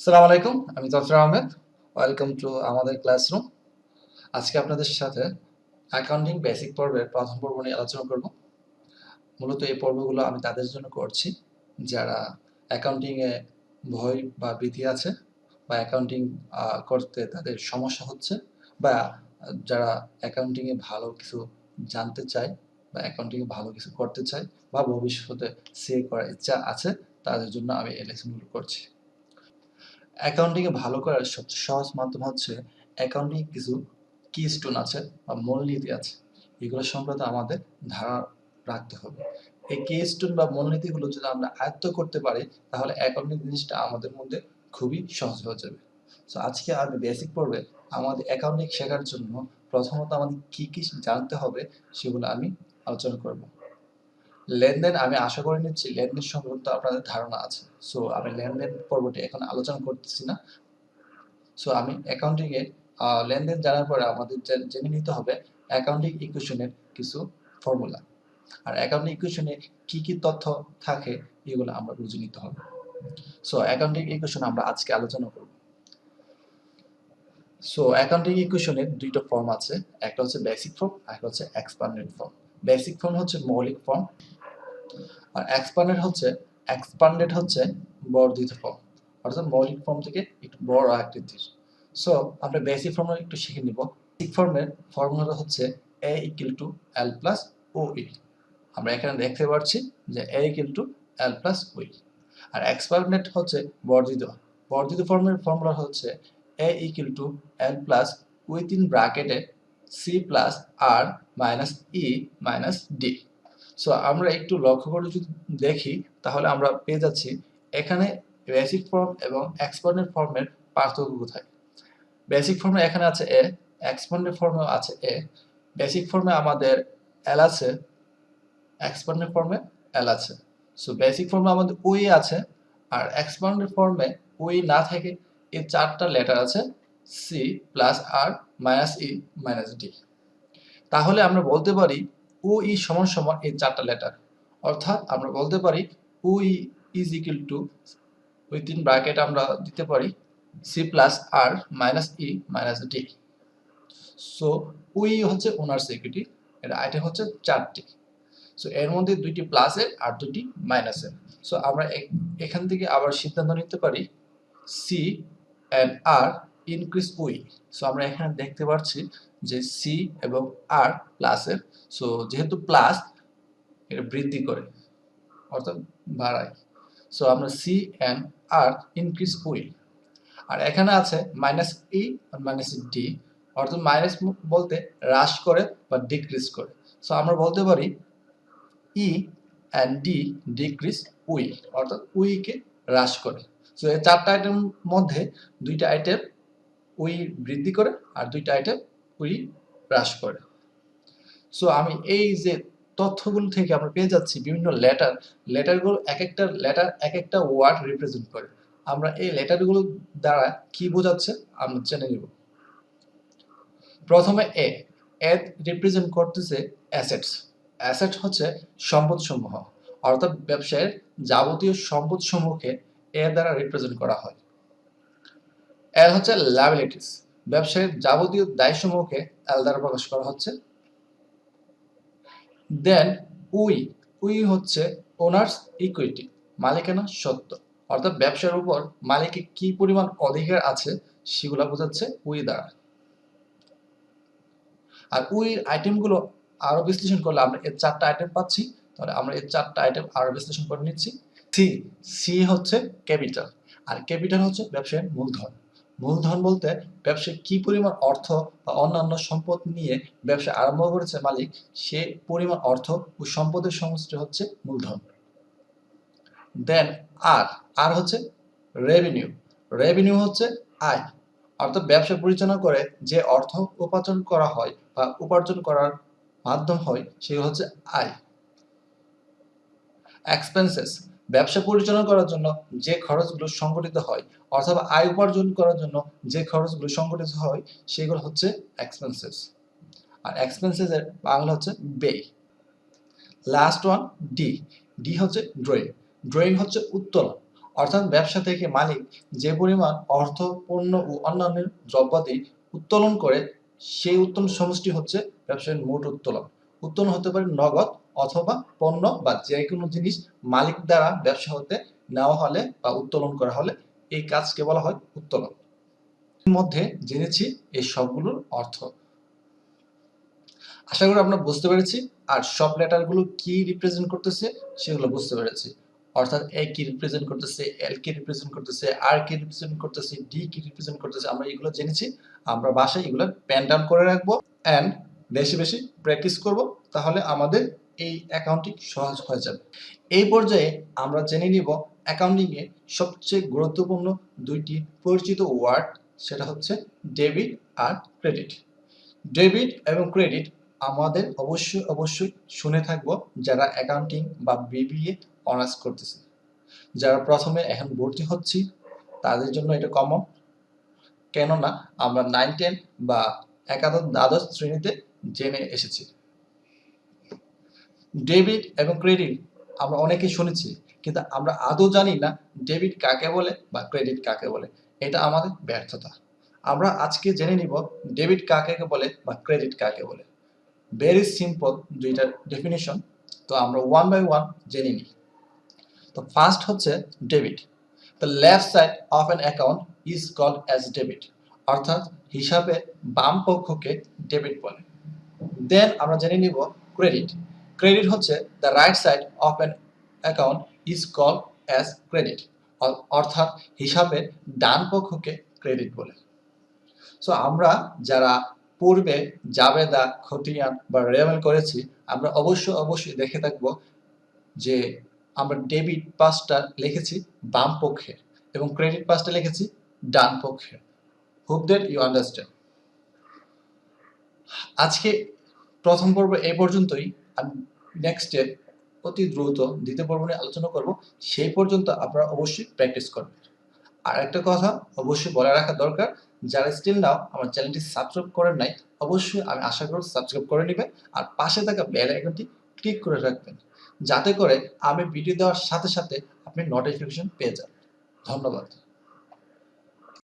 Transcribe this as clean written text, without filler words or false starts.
আসসালামু আলাইকুম, আমি জফর আহমেদ। ওয়েলকাম টু আমাদের ক্লাসরুম। আজকে আপনাদের সাথে অ্যাকাউন্টিং বেসিক পর্বের প্রথম পর্ব নিয়ে আলোচনা করব। মূলত এই পর্বগুলো আমি তাদের জন্য করছি যারা অ্যাকাউন্টিংয়ে ভয় বা ভীতি আছে, বা অ্যাকাউন্টিং করতে তাদের সমস্যা হচ্ছে, বা যারা অ্যাকাউন্টিংয়ে ভালো কিছু জানতে চায় বা অ্যাকাউন্টিংয়ে ভালো কিছু করতে চায় বা ভবিষ্যতে সিএ করার ইচ্ছা আছে, তাদের জন্য আমি এই লেসনগুলো করছি। অ্যাকাউন্টিংয়ে ভালো করার সবচেয়ে সহজ মাধ্যম হচ্ছে অ্যাকাউন্টিং কিছু কি স্টোন আছে বা মূলনীতি আছে, এগুলো সম্পর্কে আমাদের ধারণা রাখতে হবে। এই কি স্টোন বা মূলনীতিগুলো যদি আমরা আয়ত্ত করতে পারি, তাহলে অ্যাকাউন্টিং জিনিসটা আমাদের মধ্যে খুবই সহজ হয়ে যাবে। সো আজকে আমি বেসিক পর্বে আমাদের অ্যাকাউন্টিং শেখার জন্য প্রথমত আমাদের কি কি জানতে হবে সেগুলো আমি আলোচনা করব। লেনদেন, আমি আশা করে নিচ্ছি লেনদেন সম্পর্কে আপনাদের ধারণা আছে। সো আমি লেনদেন পর্বটি এখন আলোচনা করতেছি না। সো আমি অ্যাকাউন্টিংয়ে লেনদেন জানার পরে আমাদের জেনে নিতে হবে অ্যাকাউন্টিং ইকুয়েশনের কিছু ফর্মুলা। আর অ্যাকাউন্টিং ইকুয়েশনে কি কি তথ্য থাকে এগুলো আমরা বুঝে নিতে হবে। সো অ্যাকাউন্টিং ইকুয়েশন আমরা আজকে আলোচনা করব। সো অ্যাকাউন্টিং ইকুয়েশনের দুইটা ফর্ম আছে, একটা হচ্ছে বেসিক ফর্ম আর একটা হচ্ছে এক্সপ্যান্ডেড ফর্ম। বেসিক ফর্ম হচ্ছে মৌলিক ফর্ম, আর এক্সপ্যান্ডেড হচ্ছে বর্ধিত ফর্ম, অর্থাৎ মৌলিক ফর্ম থেকে একটু বড় আকৃতির। সো আমরা বেসিক ফর্মুলা একটু শিখে নিব। বেসিক ফর্মের ফর্মুলাটা হচ্ছে a equal to l plus ওই। আমরা এখানে দেখতে পাচ্ছি যে a equal to l plus ওই। আর এক্সপ্যান্ডেড হচ্ছে বর্ধিত। বর্ধিত ফর্মের ফর্মুলা হচ্ছে a equal to l plus within ব্র্যাকেটে c plus r minus e minus d। So আমরা একটু লক্ষ্য করে যদি দেখি, তাহলে আমরা পেয়ে যাচ্ছি এখানে বেসিক ফর্ম এবং এক্সপ্যান্ডেড ফর্মের পার্থক্য কোথায়। বেসিক ফর্মে এখানে আছে এ, এক্সপ্যান্ডেড ফর্মেও আছে এ। বেসিক ফর্মে আমাদের এল আছে, এক্সপ্যান্ডেড ফর্মে এল আছে। সো বেসিক ফর্মে আমাদের ওই আছে, আর এক্সপ্যান্ডেড ফর্মে ওই না থেকে এই চারটা লেটার আছে, C plus R minus E minus D. তাহলে আমরা বলতে পারি ও ই সমান সমান এই চারটা লেটার, অর্থাৎ আমরা বলতে পারি ও ই is equal to within bracket আমরা দিতে পারি C plus R minus E minus D. So ওই হচ্ছে ওনার সিকিউরিটি, এর আইটেম হচ্ছে চারটি। সো এর মধ্যে দুইটি প্লাসের আর দুইটি মাইনাসের। সো আমরা এখান থেকে আবার সিদ্ধান্ত নিতে পারি সি অ্যান্ড আর ইনক্রিজ ওই। সো আমরা এখানে দেখতে পাচ্ছি যে সি এবং আর প্লাসের। সো যেহেতু প্লাস, এটা বৃদ্ধি করে অর্থাৎ বাড়ায়। সো আমরা সি অ্যান্ড আর ইনক্রিজ ওই। আর এখানে আছে মাইনাস ই আর মাইনাস ডি, অর্থাৎ মাইনাস বলতে হ্রাস করে বা ডিক্রিজ করে। সো আমরা বলতে পারি E and D decrease we, অর্থাৎ উইকে হ্রাস করে। সো এই চারটা আইটেমের মধ্যে দুইটা আইটেম উই বৃদ্ধি করে আর দুইটা আইটেম উই হ্রাস করে। সো আমি এই যে তথ্যগুলো থেকে আমরা পেয়ে যাচ্ছি বিভিন্ন লেটারগুলো এক একটা লেটার এক একটা ওয়ার্ড রিপ্রেজেন্ট করে। আমরা এই লেটারগুলো দ্বারা কি বোঝাচ্ছে আমরা জেনে নিব। প্রথমে এ রিপ্রেজেন্ট করতেছে অ্যাসেটস। অ্যাসেট হচ্ছে সম্পদসমূহ, অর্থাৎ ব্যবসায়ের যাবতীয় সম্পদসমূহকে এ দ্বারা রিপ্রেজেন্ট করা হয়। এল হচ্ছে লায়াবিলিটিস, ব্যবসায়ের যাবতীয় দায়সমূহকে এল দ্বারা প্রকাশ করা হচ্ছে। দেন উই হচ্ছে ওনার্স ইকুইটি, মালিকানা সত্ত্ব, অর্থাৎ ব্যবসার উপর মালিকের কি পরিমাণ অধিকার আছে সেগুলো বোঝাচ্ছে উই দ্বারা। আর উইর আইটেমগুলো আরো বিশ্লেষণ করলে আমরা এর চারটা আইটেম পাচ্ছি, তাহলে আমরা এর চারটা আইটেম আরো বিশ্লেষণ করে নিচ্ছি। সি সি হচ্ছে ক্যাপিটাল, আর ক্যাপিটাল হচ্ছে ব্যবসায়ের মূলধন। মূলধন বলতে ব্যবসায় কি পরিমাণ অর্থ বা অন্যান্য সম্পদ নিয়ে ব্যবসা আরম্ভ করেছে মালিক, সে পরিমাণ অর্থ ও সম্পদের সমষ্টি হচ্ছে মূলধন। দেন আর আর হচ্ছে রেভিনিউ। রেভিনিউ হচ্ছে আয়, অর্থাৎ ব্যবসা পরিচালনা করে যে অর্থ উপার্জন করা হয় বা উপার্জন করার মাধ্যম হয় সেগুলো হচ্ছে আয়। এক্সপেন্সেস, ব্যবসা পরিচালনা করার জন্য যে খরচগুলো সংগঠিত হয় অথবা আয় উপার্জন করার জন্য যে খরচগুলো সংগঠিত হয় সেগুলো হচ্ছে এক্সপেন্সেস। আর এক্সপেন্সেস এর বাংলা হচ্ছে ব্যয়। Last one D. ডি হচ্ছে ড্রয়িং। ড্রয়িং হচ্ছে উত্তোলন, অর্থাৎ ব্যবসা থেকে মালিক যে পরিমাণ অর্থ, পণ্য ও অন্যান্য দ্রব্যাদি উত্তোলন করে সেই উত্তোলন সমষ্টি হচ্ছে ব্যবসায়ের মোট উত্তোলন। উত্তোলন হতে পারে নগদ অথবা পণ্য বা যে কোনো জিনিস মালিক দ্বারা ব্যবসা হতে নেওয়া হলে বা উত্তোলন করা হলে এই কাজকে বলা হয় উত্তোলন। এর মধ্যে জেনেছি এই সবগুলোর অর্থ। আশা করি আমরা বুঝতে পেরেছি। আর সব লেটারগুলো কি রিপ্রেজেন্ট করতেছে সেগুলো বুঝতে পেরেছি। অর্থাৎ এ কি রিপ্রেজেন্ট করতেছে, এল কি রিপ্রেজেন্ট করতেছে, আর কি রিপ্রেজেন্ট করতেছে, ডি কি রিপ্রেজেন্ট করতেছে, আমরা এগুলো জেনেছি। আমরা বাসায় এগুলো পেন ডাউন করে রাখবো অ্যান্ড বেশি বেশি প্র্যাকটিস করব, তাহলে আমাদের এই অ্যাকাউন্টিং সহজ হয়ে যাবে। এই পর্যায়ে আমরা জেনে নিব অ্যাকাউন্টিং এ সবচেয়ে গুরুত্বপূর্ণ দুইটি পরিচিত ওয়ার্ড, সেটা হচ্ছে ডেবিট আর ক্রেডিট। ডেবিট এবং ক্রেডিট আমাদের অবশ্যই অবশ্যই শুনে থাকবো যারা অ্যাকাউন্টিং বা বিবিএ অনার্স করতেছে। যারা প্রথমে এখন ভর্তি হচ্ছি তাদের জন্য এটা কমন, কেননা আমরা 9, 10 বা একাদশ দ্বাদশ শ্রেণীতে জেনে এসেছি। ডেবিট এবং ক্রেডিট আমরা অনেকেই শুনেছি, কিন্তু আমরা আদৌ জানি না ডেবিট কাকে বলে বা ক্রেডিট কাকে বলে। এটা আমাদের ব্যর্থতা। আমরা আজকে জেনে নিব ডেবিট কাকে বলে বা ক্রেডিট কাকে বলে। ভেরি সিম্পল দুইটার ডেফিনিশন, তো আমরা ওয়ান বাই ওয়ান জেনে নিই। তো ফার্স্ট হচ্ছে debit. The left side of an account is called as debit, অর্থাৎ হিসাবে বাম পক্ষকে ডেবিট বলে। দেন আমরা জেনে নিব ক্রেডিট। ক্রেডিট হচ্ছে the right side of an account is called as credit, অর্থাৎ হিসাবে ডান পক্ষকে ক্রেডিট বলে। সো আমরা যারা পূর্বে জাবেদা, খতিয়ান বা রেওয়াল করেছি, আমরা অবশ্যই দেখে থাকবো যে আমরা ডেবিট পাসটা লিখেছি বাম পক্ষে এবং ক্রেডিট পাসটা লিখেছি ডান পক্ষে। Hope that you understand. আজকে প্রথম পর্ব এই পর্যন্তই। আমি নেক্সটে অতি দ্রুত দ্বিতীয় পর্ব নিয়ে আলোচনা করব, সেই পর্যন্ত আপনারা অবশ্যই প্র্যাকটিস করবেন। আর একটা কথা অবশ্যই বলে রাখা দরকার, যারা স্টিল নাও আমার চ্যানেলটি সাবস্ক্রাইব করেন নাই, অবশ্যই আমি আশা করি সাবস্ক্রাইব করে নেবেন আর পাশে থাকা বেল আইকনটি ক্লিক করে রাখবেন, যাতে করে আমি ভিডিও দেওয়ার সাথে সাথে আপনি নোটিফিকেশন পেয়ে যান। ধন্যবাদ।